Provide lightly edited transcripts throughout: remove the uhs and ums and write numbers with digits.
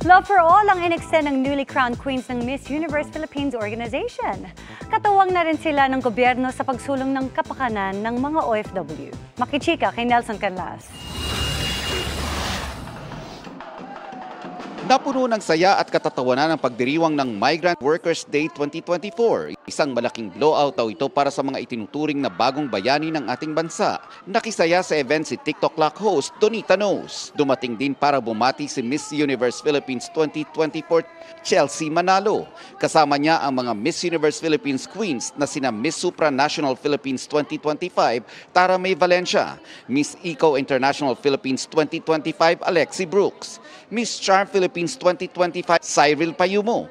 Love for all ang inextend ng newly crowned queens ng Miss Universe Philippines Organization. Katuwang na rin sila ng gobyerno sa pagsulong ng kapakanan ng mga OFW. Makichika kay Nelson Canlas. Napuno ng saya at katatawanan ang pagdiriwang ng Migrant Workers Day 2024. Isang malaking blowout daw ito para sa mga itinuturing na bagong bayani ng ating bansa. Nakisaya sa event si TikTok Clock host Donita Knows. Dumating din para bumati si Miss Universe Philippines 2024 Chelsea Manalo. Kasama niya ang mga Miss Universe Philippines Queens na sina Miss Supranational Philippines 2025 Tara May Valencia, Miss Eco International Philippines 2025 Alexi Brooks, Miss Charm Philippines 2025 Cyril Payumo,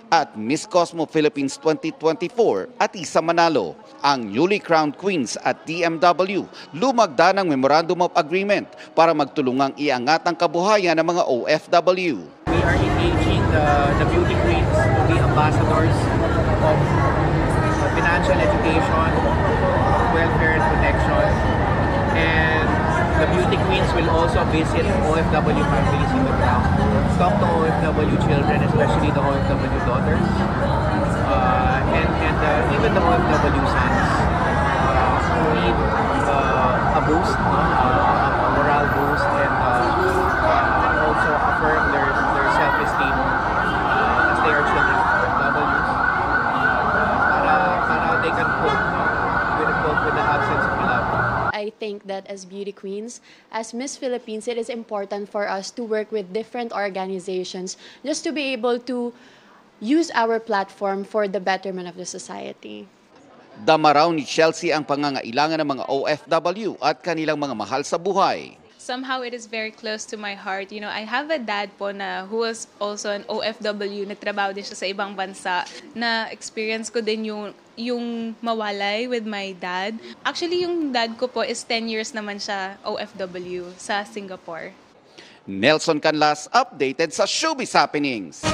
at Miss Cosmo Philippines 2024 Atisa Manalo. Ang newly crowned queens at DMW lumagda ng Memorandum of Agreement para magtulungang iangat ang kabuhayan ng mga OFW. We are engaging the beauty queens to be ambassadors of financial education, welfare and protection, and the beauty queens will also visit OFW families in the ground, talk to OFW children, especially the OFW daughters, and even the OFW sons who need a boost, a morale boost, and also affirm their self-esteem as they are children of OFWs, para they can cope with the absence of love. I think that as beauty queens, as Miss Philippines, it is important for us to work with different organizations just to be able to use our platform for the betterment of the society. Dama raw ni Chelsea ang pangangailangan ng mga OFW at kanilang mga mahal sa buhay. Somehow it is very close to my heart. You know, I have a dad po na who was also an OFW, nagtrabaho din siya sa ibang bansa. Na experience ko din yung mawalay with my dad. Actually, yung dad ko po is 10 years naman siya OFW sa Singapore. Nelson Canlas, updated sa Showbiz Happenings.